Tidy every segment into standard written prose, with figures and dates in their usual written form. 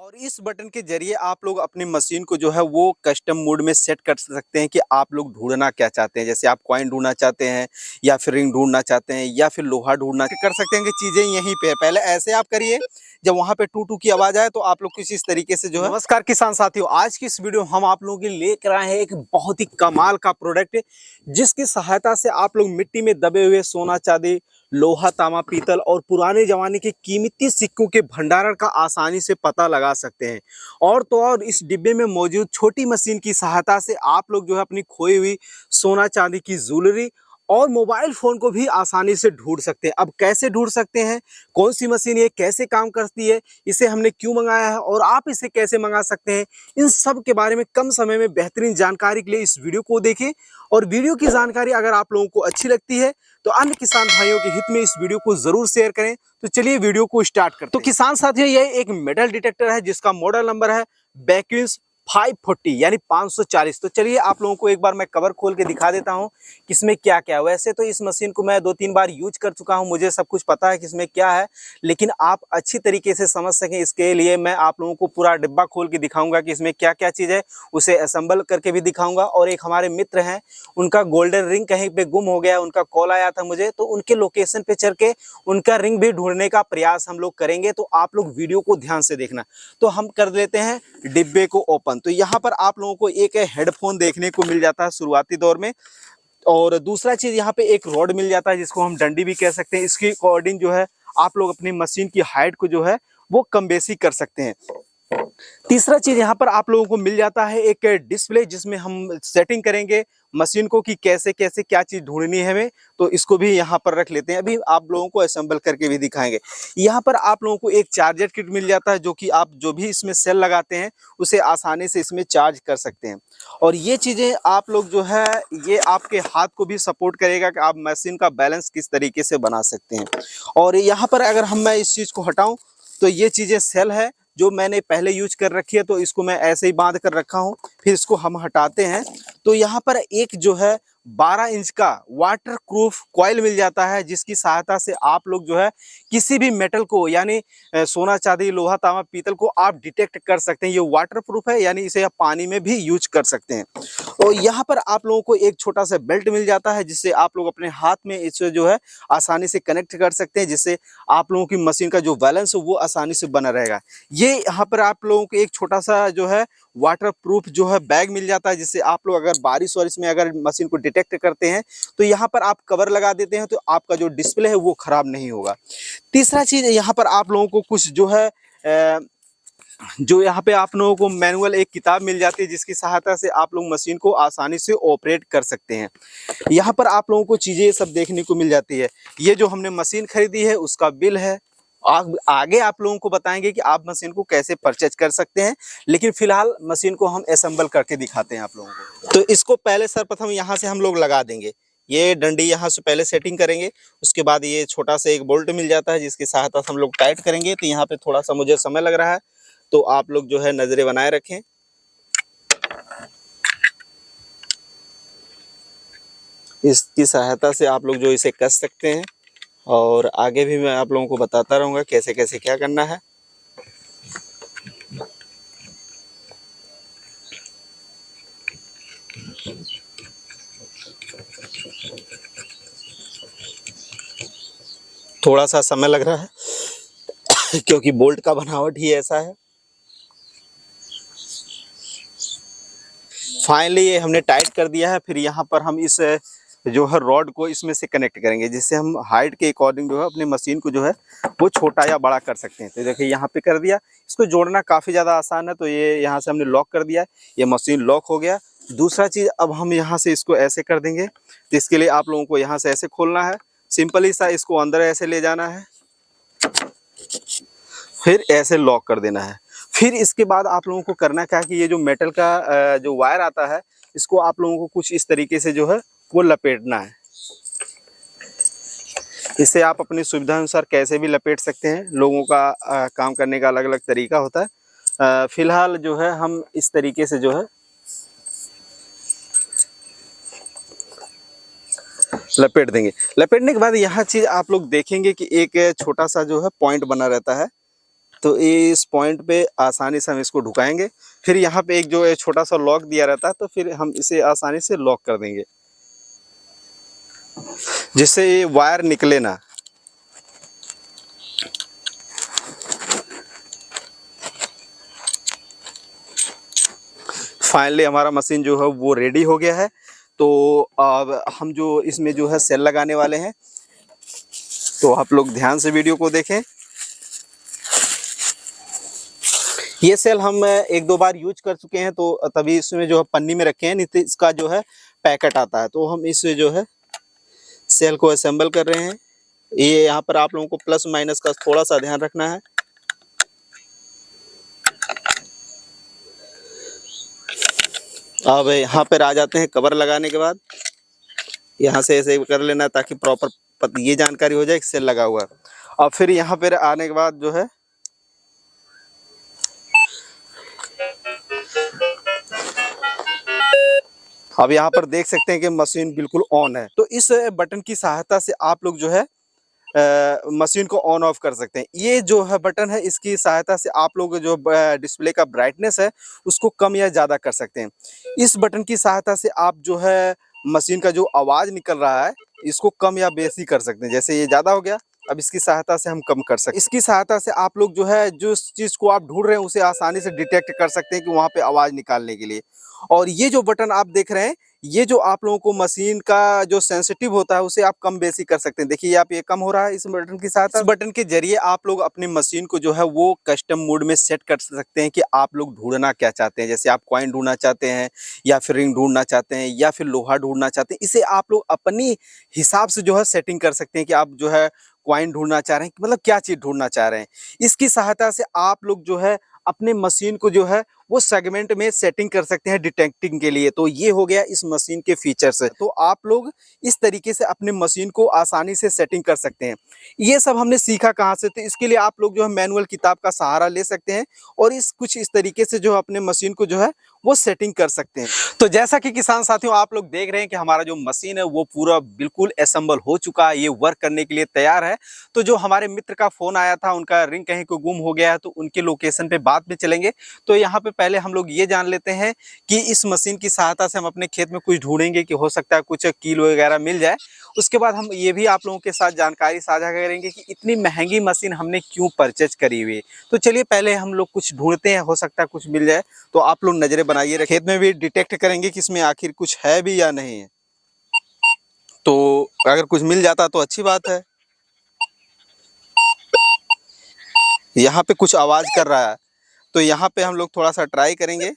और इस बटन के जरिए आप लोग अपनी मशीन को जो है वो कस्टम मोड में सेट कर सकते हैं कि आप लोग ढूंढना क्या चाहते हैं। जैसे आप कॉइन ढूंढना चाहते हैं या फिर रिंग ढूंढना चाहते हैं या फिर लोहा ढूंढना कर सकते हैं कि चीजें यहीं पे है। पहले ऐसे आप करिए, जब वहां पे टू टू की आवाज आए तो आप लोग कुछ इस तरीके से जो है। नमस्कार किसान साथियों, आज की इस वीडियो में हम आप लोगों के लिए लेकर आए हैं एक बहुत ही कमाल का प्रोडक्ट, जिसकी सहायता से आप लोग मिट्टी में दबे हुए सोना चांदी, लोहा तांबा पीतल और पुराने जमाने के कीमती सिक्कों के भंडारण का आसानी से पता लगा सकते हैं। और तो और इस डिब्बे में मौजूद छोटी मशीन की सहायता से आप लोग जो है अपनी खोई हुई सोना चांदी की ज्वेलरी और मोबाइल फोन को भी आसानी से ढूंढ सकते हैं। अब कैसे ढूंढ सकते हैं, कौन सी मशीन है, कैसे काम करती है, इसे हमने क्यों मंगाया है और आप इसे कैसे मंगा सकते हैं, इन सब के बारे में कम समय में बेहतरीन जानकारी के लिए इस वीडियो को देखें। और वीडियो की जानकारी अगर आप लोगों को अच्छी लगती है तो अन्य किसान भाइयों के हित में इस वीडियो को जरूर शेयर करें। तो चलिए वीडियो को स्टार्ट करते हैं। तो किसान साथियों, ये एक मेटल डिटेक्टर है जिसका मॉडल नंबर है बैक्यूज 540 यानी 540। तो चलिए आप लोगों को एक बार मैं कवर खोल के दिखा देता हूं कि इसमें क्या क्या है। वैसे तो इस मशीन को मैं 2-3 बार यूज कर चुका हूं, मुझे सब कुछ पता है कि इसमें क्या है, लेकिन आप अच्छी तरीके से समझ सकें इसके लिए मैं आप लोगों को पूरा डिब्बा खोल के दिखाऊंगा कि इसमें क्या क्या चीज़ है, उसे असेंबल करके भी दिखाऊंगा। और एक हमारे मित्र हैं, उनका गोल्डन रिंग कहीं पे गुम हो गया, उनका कॉल आया था मुझे, तो उनके लोकेशन पे चल के उनका रिंग भी ढूंढने का प्रयास हम लोग करेंगे। तो आप लोग वीडियो को ध्यान से देखना। तो हम कर लेते हैं डिब्बे को ओपन। तो यहाँ पर आप लोगों को एक हेडफोन देखने को मिल जाता है शुरुआती दौर में, और दूसरा चीज यहाँ पे एक रॉड मिल जाता है जिसको हम डंडी भी कह सकते हैं। इसके अकॉर्डिंग जो है आप लोग अपनी मशीन की हाइट को जो है वो कम बेसी कर सकते हैं। तीसरा चीज यहाँ पर आप लोगों को मिल जाता है एक डिस्प्ले, जिसमें हम सेटिंग करेंगे मशीन को कि कैसे कैसे क्या चीज ढूंढनी है हमें। तो इसको भी यहाँ पर रख लेते हैं, अभी आप लोगों को असेंबल करके भी दिखाएंगे। यहाँ पर आप लोगों को एक चार्जर किट मिल जाता है, जो कि आप जो भी इसमें सेल लगाते हैं उसे आसानी से इसमें चार्ज कर सकते हैं। और ये चीजें आप लोग जो है ये आपके हाथ को भी सपोर्ट करेगा कि आप मशीन का बैलेंस किस तरीके से बना सकते हैं। और यहाँ पर अगर मैं इस चीज को हटाऊं तो ये चीजें सेल है जो मैंने पहले यूज कर रखी है, तो इसको मैं ऐसे ही बांध कर रखा हूं। फिर इसको हम हटाते हैं तो यहाँ पर एक जो है 12 इंच का वाटर प्रूफ कॉइल मिल जाता है, जिसकी सहायता से आप लोग जो है किसी भी मेटल को यानी सोना चांदी लोहा तांबा पीतल को आप डिटेक्ट कर सकते हैं। ये वाटर प्रूफ है यानी इसे आप पानी में भी यूज कर सकते हैं। और यहाँ पर आप लोगों को एक छोटा सा बेल्ट मिल जाता है, जिससे आप लोग अपने हाथ में इसे जो है आसानी से कनेक्ट कर सकते हैं, जिससे आप लोगों की मशीन का जो बैलेंस है वो आसानी से बना रहेगा। ये यहाँ पर आप लोगों को एक छोटा सा जो है वाटर प्रूफ जो है बैग मिल जाता है, जिससे आप लोग अगर बारिश वारिश में अगर मशीन को डिटेक्ट करते हैं तो यहाँ पर आप कवर लगा देते हैं, तो आपका जो डिस्प्ले है वो खराब नहीं होगा। तीसरा चीज यहाँ पर आप लोगों को कुछ जो है जो यहाँ पे आप लोगों को मैनुअल एक किताब मिल जाती है, जिसकी सहायता से आप लोग मशीन को आसानी से ऑपरेट कर सकते हैं। यहाँ पर आप लोगों को चीजें सब देखने को मिल जाती है। ये जो हमने मशीन खरीदी है उसका बिल है। आगे आप लोगों को बताएंगे कि आप मशीन को कैसे परचेज कर सकते हैं, लेकिन फिलहाल मशीन को हम असेंबल करके दिखाते हैं आप लोगों को। तो इसको पहले सर्वप्रथम यहाँ से हम लोग लगा देंगे। ये डंडी यहाँ से पहले सेटिंग करेंगे, उसके बाद ये छोटा सा एक बोल्ट मिल जाता है जिसकी सहायता से हम लोग टाइट करेंगे। तो यहाँ पे थोड़ा सा मुझे समय लग रहा है, तो आप लोग जो है नजरें बनाए रखें। इसकी सहायता से आप लोग जो इसे कस सकते हैं, और आगे भी मैं आप लोगों को बताता रहूँगा कैसे कैसे क्या करना है। थोड़ा सा समय लग रहा है क्योंकि बोल्ट का बनावट ही ऐसा है। फाइनली ये हमने टाइट कर दिया है। फिर यहाँ पर हम इस जो है रॉड को इसमें से कनेक्ट करेंगे, जिससे हम हाइट के अकॉर्डिंग जो है अपनी मशीन को जो है वो छोटा या बड़ा कर सकते हैं। तो देखिए यहाँ पे कर दिया। इसको जोड़ना काफ़ी ज़्यादा आसान है, तो ये यहाँ से हमने लॉक कर दिया, ये मशीन लॉक हो गया। दूसरा चीज़, अब हम यहाँ से इसको ऐसे कर देंगे। तो इसके लिए आप लोगों को यहाँ से ऐसे खोलना है, सिंपली सा इसको अंदर ऐसे ले जाना है, फिर ऐसे लॉक कर देना है। फिर इसके बाद आप लोगों को करना क्या है कि ये जो मेटल का जो वायर आता है, इसको आप लोगों को कुछ इस तरीके से जो है वो लपेटना है। इससे आप अपनी सुविधा अनुसार कैसे भी लपेट सकते हैं, लोगों का काम करने का अलग अलग तरीका होता है। फिलहाल जो है हम इस तरीके से जो है लपेट देंगे। लपेटने के बाद यहाँ चीज आप लोग देखेंगे कि एक छोटा सा जो है पॉइंट बना रहता है, तो इस पॉइंट पे आसानी से हम इसको ढुकाएंगे। फिर यहाँ पे एक जो छोटा सा लॉक दिया रहता है, तो फिर हम इसे आसानी से लॉक कर देंगे जिससे ये वायर निकले ना। फाइनली हमारा मशीन जो है वो रेडी हो गया है। तो अब हम जो इसमें जो है सेल लगाने वाले हैं, तो आप लोग ध्यान से वीडियो को देखें। ये सेल हम एक दो बार यूज कर चुके हैं, तो तभी इसमें जो है पन्नी में रखे हैं, नहीं तो इसका जो है पैकेट आता है। तो हम इस जो है सेल को असेंबल कर रहे हैं। ये यहाँ पर आप लोगों को प्लस माइनस का थोड़ा सा ध्यान रखना है। अब यहाँ पर आ जाते हैं कवर लगाने के बाद। यहाँ से ऐसे कर लेना ताकि प्रॉपर ये जानकारी हो जाए कि सेल लगा हुआ है। और फिर यहाँ पर आने के बाद जो है अब यहाँ पर देख सकते हैं कि मशीन बिल्कुल ऑन है। तो इस बटन की सहायता से आप लोग जो है मशीन को ऑन ऑफ कर सकते हैं। ये जो है बटन है, इसकी सहायता से आप लोग जो डिस्प्ले का ब्राइटनेस है उसको कम या ज़्यादा कर सकते हैं। इस बटन की सहायता से आप जो है मशीन का जो आवाज़ निकल रहा है इसको कम या बेसी कर सकते हैं। जैसे ये ज़्यादा हो गया, अब इसकी सहायता से हम कम कर सकते हैं। इसकी सहायता से आप लोग जो है जिस चीज़ को आप ढूंढ रहे हैं उसे आसानी से डिटेक्ट कर सकते हैं कि वहाँ पे आवाज़ निकालने के लिए। और ये जो बटन आप देख रहे हैं, ये जो आप लोगों को मशीन का जो सेंसिटिव होता है उसे आप कम बेसी कर सकते हैं। देखिए आप ये कम हो रहा है इस बटन की सहायता। इस बटन के जरिए आप लोग अपनी मशीन को जो है वो कस्टम मोड में सेट कर सकते हैं कि आप लोग ढूंढना क्या चाहते हैं। जैसे आप कॉइन ढूंढना चाहते हैं या फिर रिंग ढूंढना चाहते हैं या फिर लोहा ढूंढना चाहते हैं, इसे आप लोग अपनी हिसाब से जो है सेटिंग कर सकते हैं कि आप जो है कॉइन ढूंढना चाह रहे हैं, मतलब क्या चीज़ ढूंढना चाह रहे हैं। इसकी सहायता से आप लोग जो है अपने मशीन को जो है वो सेगमेंट में सेटिंग कर सकते हैं डिटेक्टिंग के लिए। तो ये हो गया इस मशीन के फीचर्स है। तो आप लोग इस तरीके से अपने मशीन को आसानी से सेटिंग कर सकते हैं। ये सब हमने सीखा कहाँ से, तो इसके लिए आप लोग जो है मैनुअल किताब का सहारा ले सकते हैं और इस तरीके से जो अपने मशीन को जो है वो सेटिंग कर सकते हैं। तो जैसा कि किसान साथियों आप लोग देख रहे हैं कि हमारा जो मशीन है वो पूरा बिल्कुल असेंबल हो चुका है, ये वर्क करने के लिए तैयार है। तो जो हमारे मित्र का फोन आया था, उनका रिंग कहीं को गुम हो गया है, तो उनके लोकेशन पे बाद में चलेंगे। तो यहाँ पे पहले हम लोग ये जान लेते हैं कि इस मशीन की सहायता से हम अपने खेत में कुछ ढूंढेंगे कि हो सकता है कुछ कील वगैरह मिल जाए। उसके बाद हम ये भी आप लोगों के साथ जानकारी साझा करेंगे कि इतनी महंगी मशीन हमने क्यों परचेज करी हुई। तो चलिए पहले हम लोग कुछ ढूंढते हैं, हो सकता है कुछ मिल जाए। तो आप लोग नजरें बनाइए, खेत में भी डिटेक्ट करेंगे कि इसमें आखिर कुछ है भी या नहीं है। तो अगर कुछ मिल जाता तो अच्छी बात है। यहाँ पे कुछ आवाज कर रहा है, तो यहाँ पे हम लोग थोड़ा सा ट्राई करेंगे।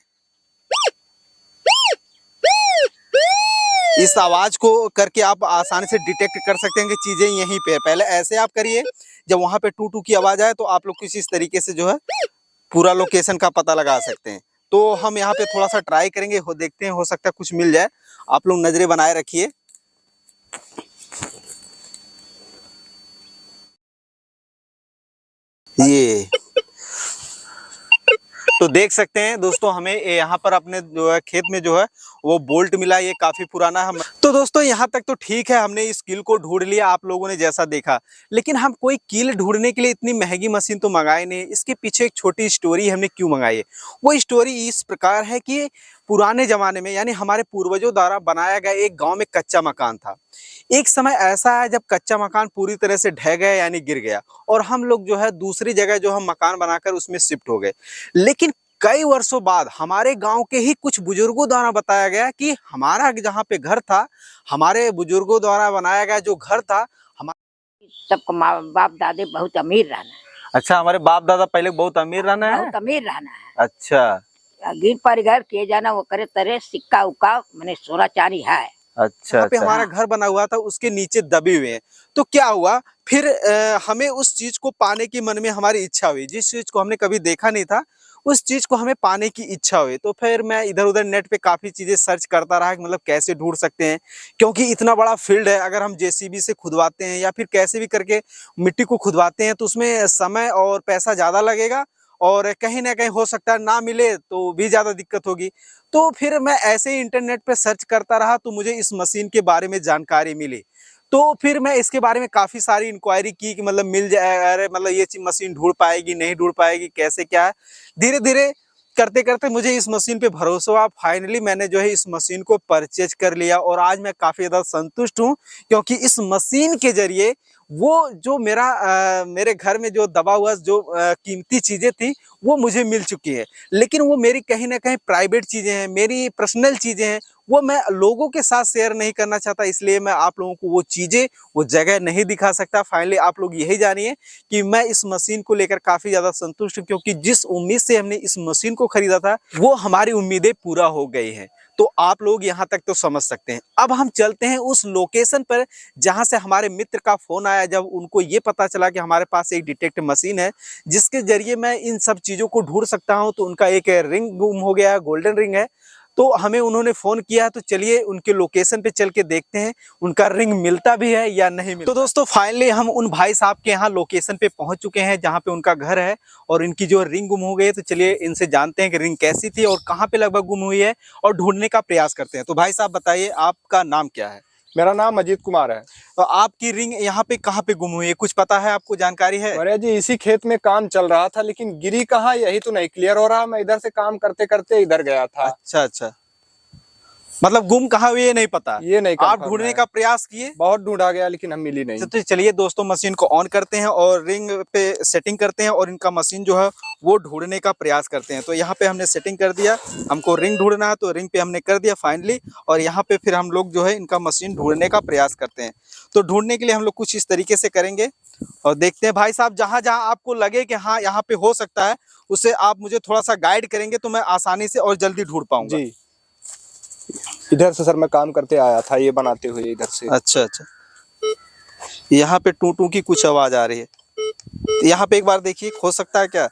इस आवाज को करके आप आसानी से डिटेक्ट कर सकते हैं कि चीजें यहीं पे है। पहले ऐसे आप करिए, जब वहां पे टू टू की आवाज आए तो आप लोग किसी इस तरीके से जो है पूरा लोकेशन का पता लगा सकते हैं। तो हम यहाँ पे थोड़ा सा ट्राई करेंगे, देखते हैं हो सकता है कुछ मिल जाए। आप लोग नजरें बनाए रखिए। ये तो देख सकते हैं दोस्तों, हमें यहाँ पर अपने जो है खेत में जो है वो बोल्ट मिला। ये काफी पुराना है। तो दोस्तों यहाँ तक तो ठीक है, हमने इस कील को ढूंढ लिया आप लोगों ने जैसा देखा। लेकिन हम कोई कील ढूंढने के लिए इतनी महंगी मशीन तो मंगाए नहीं। इसके पीछे एक छोटी स्टोरी हमने क्यों मंगाई है। वो स्टोरी इस प्रकार है कि पुराने जमाने में यानी हमारे पूर्वजों द्वारा बनाया गया एक गाँव में कच्चा मकान था। एक समय ऐसा है जब कच्चा मकान पूरी तरह से ढह गया यानी गिर गया, और हम लोग जो है दूसरी जगह जो हम मकान बनाकर उसमें शिफ्ट हो गए। लेकिन कई वर्षों बाद हमारे गांव के ही कुछ बुजुर्गों द्वारा बताया गया कि हमारा जहाँ पे घर था, हमारे बुजुर्गों द्वारा बनाया गया जो घर था, हमारे सबको माँ बाप दादे बहुत अमीर रहना है। अच्छा, हमारे बाप दादा पहले बहुत अमीर रहना है। बहुत अमीर रहना है। अच्छा, गिर पर घर किए जाना वो करे तरह सिक्का उक्का मैंने सोना चांदी है। अच्छा, पे हमारा घर बना हुआ था, उसके नीचे दबे हुए हैं। तो क्या हुआ फिर हमें उस चीज को पाने की मन में हमारी इच्छा हुई, जिस चीज को हमने कभी देखा नहीं था उस चीज को हमें पाने की इच्छा हुई। तो फिर मैं इधर उधर नेट पे काफी चीजें सर्च करता रहा कि मतलब कैसे ढूंढ सकते हैं, क्योंकि इतना बड़ा फील्ड है। अगर हम जेसीबी से खुदवाते हैं या फिर कैसे भी करके मिट्टी को खुदवाते हैं तो उसमें समय और पैसा ज्यादा लगेगा, और कहीं ना कहीं हो सकता है ना मिले तो भी ज्यादा दिक्कत होगी। तो फिर मैं ऐसे ही इंटरनेट पे सर्च करता रहा तो मुझे इस मशीन के बारे में जानकारी मिली। तो फिर मैं इसके बारे में काफी सारी इंक्वायरी की कि मतलब मिल जाए, अरे मतलब ये मशीन ढूंढ पाएगी नहीं ढूंढ पाएगी, कैसे क्या है। धीरे धीरे करते करते मुझे इस मशीन पे भरोसा हुआ। फाइनली मैंने जो है इस मशीन को परचेज कर लिया और आज मैं काफी ज्यादा संतुष्ट हूँ, क्योंकि इस मशीन के जरिए वो जो मेरे घर में जो दबा हुआ जो कीमती चीजें थी वो मुझे मिल चुकी है। लेकिन वो मेरी कहीं ना कहीं प्राइवेट चीजें हैं, मेरी पर्सनल चीजें हैं, वो मैं लोगों के साथ शेयर नहीं करना चाहता, इसलिए मैं आप लोगों को वो चीजें वो जगह नहीं दिखा सकता। फाइनली आप लोग यही जानिए कि मैं इस मशीन को लेकर काफी ज्यादा संतुष्ट हूँ, क्योंकि जिस उम्मीद से हमने इस मशीन को खरीदा था वो हमारी उम्मीदें पूरा हो गई हैं। तो आप लोग यहाँ तक तो समझ सकते हैं। अब हम चलते हैं उस लोकेशन पर जहां से हमारे मित्र का फोन आया, जब उनको ये पता चला कि हमारे पास एक डिटेक्ट मशीन है जिसके जरिए मैं इन सब चीजों को ढूंढ सकता हूं। तो उनका एक रिंग गुम हो गया है, गोल्डन रिंग है, तो हमें उन्होंने फोन किया। तो चलिए उनके लोकेशन पे चल के देखते हैं उनका रिंग मिलता भी है या नहीं मिलता। तो दोस्तों फाइनली हम उन भाई साहब के यहाँ लोकेशन पे पहुंच चुके हैं जहाँ पे उनका घर है और इनकी जो रिंग गुम हो गई है। तो चलिए इनसे जानते हैं कि रिंग कैसी थी और कहाँ पे लगभग गुम हुई है और ढूंढने का प्रयास करते हैं। तो भाई साहब बताइए, आपका नाम क्या है? मेरा नाम अजीत कुमार है। तो आपकी रिंग यहाँ पे कहाँ पे गुम हुई है, कुछ पता है आपको, जानकारी है? अरे जी, इसी खेत में काम चल रहा था, लेकिन गिरी कहाँ यही तो नहीं क्लियर हो रहा। मैं इधर से काम करते करते इधर गया था। अच्छा अच्छा, मतलब गुम कहाँ हुई है नहीं पता, ये नहीं आप confirm ढूंढने है। का प्रयास किए? बहुत ढूंढा गया लेकिन हम मिली नहीं। तो चलिए दोस्तों मशीन को ऑन करते हैं और रिंग पे सेटिंग करते हैं और इनका मशीन जो है वो ढूंढने का प्रयास करते हैं। तो यहाँ पे हमने सेटिंग कर दिया, हमको रिंग ढूंढना है तो रिंग पे हमने कर दिया फाइनली, और यहाँ पे फिर हम लोग जो है इनका मशीन ढूंढने का प्रयास करते हैं। तो ढूंढने के लिए हम लोग कुछ इस तरीके से करेंगे और देखते हैं। भाई साहब जहाँ जहाँ आपको लगे कि हाँ यहाँ पे हो सकता है, उसे आप मुझे थोड़ा सा गाइड करेंगे तो मैं आसानी से और जल्दी ढूंढ पाऊंगा। जी, इधर से सर मैं काम करते आया था, ये बनाते हुए इधर से। अच्छा अच्छा, यहाँ पे टू टू की कुछ आवाज आ रही है, यहाँ पे एक बार देखिए, हो सकता है क्या?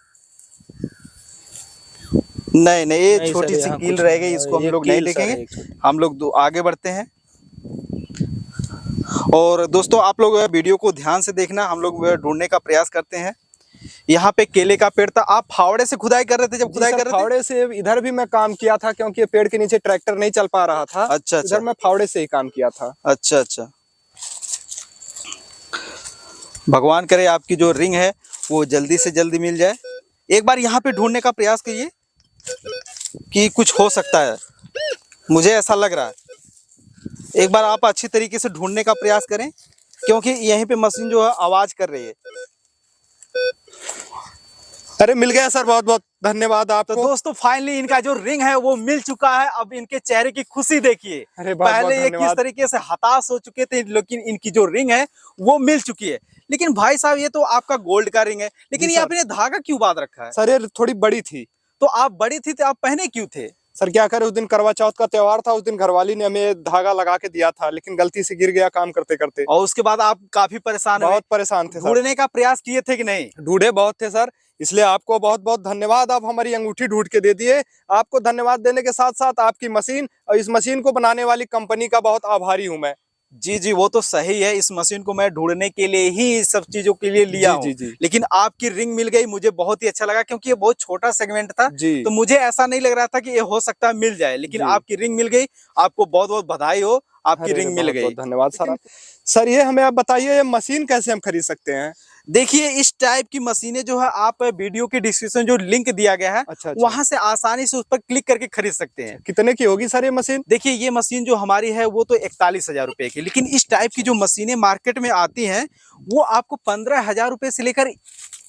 नहीं नहीं, ये छोटी सी कील रह गई, इसको हम लोग नहीं देखेंगे, हम लोग आगे बढ़ते हैं। और दोस्तों आप लोग वीडियो को ध्यान से देखना, हम लोग ढूंढने का प्रयास करते हैं। यहाँ पे केले का पेड़ था, आप फावड़े से खुदाई कर रहे थे? जब खुदाई कर रहे थे फावड़े से इधर भी मैं काम किया था, क्योंकि पेड़ के नीचे ट्रैक्टर नहीं चल पा रहा था। अच्छा इधर मैं फावड़े से ही काम किया था। अच्छा अच्छा, भगवान करे आपकी जो रिंग है वो जल्दी से जल्दी मिल जाए। एक बार यहाँ पे ढूंढने का प्रयास करिए कि कुछ हो सकता है, मुझे ऐसा लग रहा है। एक बार आप अच्छी तरीके से ढूंढने का प्रयास करें, क्योंकि यहीं पे मशीन जो है आवाज कर रही है। अरे मिल गया सर, बहुत बहुत धन्यवाद आपको। तो दोस्तों फाइनली इनका जो रिंग है वो मिल चुका है। अब इनके चेहरे की खुशी देखिए, अरे बहुत पहले बहुत ये किस तरीके से हताश हो चुके थे, लेकिन इनकी जो रिंग है वो मिल चुकी है। लेकिन भाई साहब ये तो आपका गोल्ड का रिंग है, लेकिन ये आपने धागा क्यों बांध रखा है? सर ये थोड़ी बड़ी थी। तो आप बड़ी थी तो आप पहने क्यों थे? सर क्या करें, उस दिन करवा चौथ का त्योहार था, उस दिन घरवाली ने हमें धागा लगा के दिया था, लेकिन गलती से गिर गया काम करते करते। और उसके बाद आप काफी परेशान हुए? बहुत परेशान थे सर। ढूंढने का प्रयास किए थे कि नहीं? ढूंढे बहुत थे सर, इसलिए आपको बहुत बहुत धन्यवाद। आप हमारी अंगूठी ढूंढ के दे दिए। आपको धन्यवाद देने के साथ साथ आपकी मशीन और इस मशीन को बनाने वाली कंपनी का बहुत आभारी हूं मैं। जी जी, वो तो सही है, इस मशीन को मैं ढूंढने के लिए ही इस सब चीजों के लिए लिया हूं। लेकिन आपकी रिंग मिल गई, मुझे बहुत ही अच्छा लगा, क्योंकि ये बहुत छोटा सेगमेंट था जी। तो मुझे ऐसा नहीं लग रहा था कि ये हो सकता है मिल जाए, लेकिन आपकी रिंग मिल गई। आपको बहुत बहुत बधाई हो, आपकी रिंग मिल गई। धन्यवाद सर। सर ये हमें आप बताइए, ये मशीन कैसे हम खरीद सकते हैं? देखिए इस टाइप की मशीनें जो है आप वीडियो के डिस्क्रिप्शन जो लिंक दिया गया है वहां से आसानी से उस पर क्लिक करके खरीद सकते हैं। कितने की होगी सर ये मशीन? देखिए ये मशीन जो हमारी है वो तो 41,000 रुपए की, लेकिन इस टाइप की जो मशीनें मार्केट में आती हैं वो आपको 15,000 रुपए से लेकर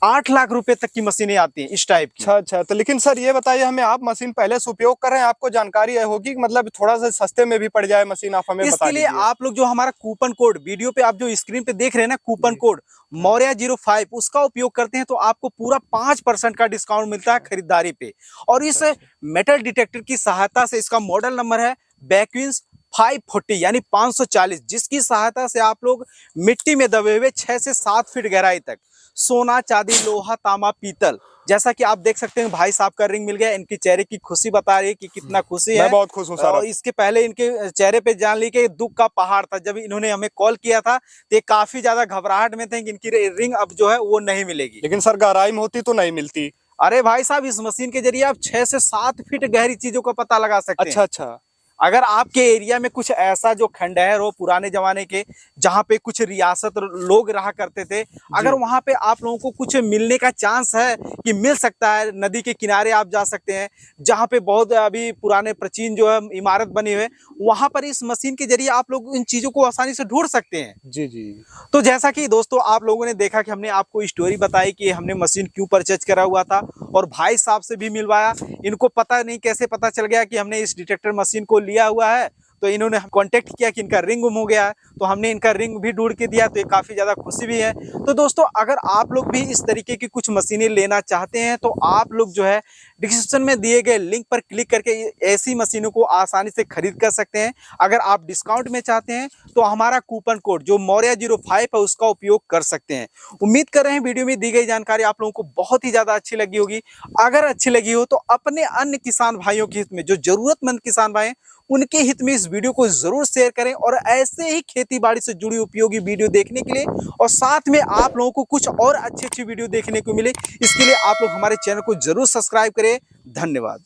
8 लाख रुपए तक की मशीनें आती हैं इस टाइप की। अच्छा, तो लेकिन सर ये बताइए हमें, आप मशीन पहले से उपयोग कर रहे हैं, आपको जानकारी होगी कि मतलब थोड़ा सा सस्ते में भी पड़ जाए मशीन, आप हमें बता दीजिए। इसके लिए आप लोग जो हमारा कूपन कोड वीडियो पे आप जो स्क्रीन पे देख रहे हैं ना, कूपन कोड मौर्या 05 उसका उपयोग करते हैं तो आपको पूरा 5% का डिस्काउंट मिलता है खरीदारी पे। और इस मेटल डिटेक्टर की सहायता से, इसका मॉडल नंबर है बैक्विंस 540 यानी 540, जिसकी सहायता से आप लोग मिट्टी में दबे हुए 6 से 7 फीट गहराई तक सोना, चांदी, लोहा, तांबा, पीतल, जैसा कि आप देख सकते हैं भाई साहब का रिंग मिल गया। इनकी चेहरे की खुशी बता रही है कि कितना खुशी है। मैं बहुत खुश हूं सर। और इसके पहले इनके चेहरे पे जान ली कि दुख का पहाड़ था। जब इन्होंने हमें कॉल किया था तो ये काफी ज्यादा घबराहट में थे कि इनकी रिंग अब जो है वो नहीं मिलेगी। लेकिन सर गहराई में होती तो नहीं मिलती। अरे भाई साहब इस मशीन के जरिए आप 6 से 7 फीट गहरी चीजों का पता लगा सकते हैं। अच्छा, अगर आपके एरिया में कुछ ऐसा जो खंडहर हो पुराने जमाने के, जहाँ पे कुछ रियासत लोग रहा करते थे, अगर वहाँ पे आप लोगों को कुछ मिलने का चांस है कि मिल सकता है, नदी के किनारे आप जा सकते हैं जहाँ पे बहुत अभी पुराने प्राचीन जो है इमारत बनी हुई है, वहाँ पर इस मशीन के जरिए आप लोग इन चीज़ों को आसानी से ढूंढ सकते हैं। जी जी। तो जैसा कि दोस्तों आप लोगों ने देखा कि हमने आपको स्टोरी बताई कि हमने मशीन क्यों परचेज करा हुआ था, और भाई साहब से भी मिलवाया। इनको पता नहीं कैसे पता चल गया कि हमने इस डिटेक्टर मशीन को लिया हुआ है, तो इन्होंने कांटेक्ट किया कि इनका रिंग गुम हो गया है, तो हमने इनका रिंग भी ढूंढ के दिया, तो ये काफ़ी ज़्यादा खुशी भी है। तो दोस्तों अगर आप लोग भी इस तरीके की कुछ मशीनें लेना चाहते हैं तो आप लोग जो है डिस्क्रिप्शन में दिए गए लिंक पर क्लिक करके ऐसी मशीनों को आसानी से खरीद कर सकते हैं। अगर आप डिस्काउंट में चाहते हैं तो हमारा कूपन कोड जो मौर्या05 है उसका उपयोग कर सकते हैं। उम्मीद कर रहे हैं वीडियो में दी गई जानकारी आप लोगों को बहुत ही ज़्यादा अच्छी लगी होगी। अगर अच्छी लगी हो तो अपने अन्य किसान भाइयों के हित में, जो ज़रूरतमंद किसान भाई हैं उनके हित में इस वीडियो को जरूर शेयर करें, और ऐसे ही खेती बाड़ी से जुड़ी उपयोगी वीडियो देखने के लिए और साथ में आप लोगों को कुछ और अच्छी वीडियो देखने को मिले, इसके लिए आप लोग हमारे चैनल को जरूर सब्सक्राइब करें। धन्यवाद।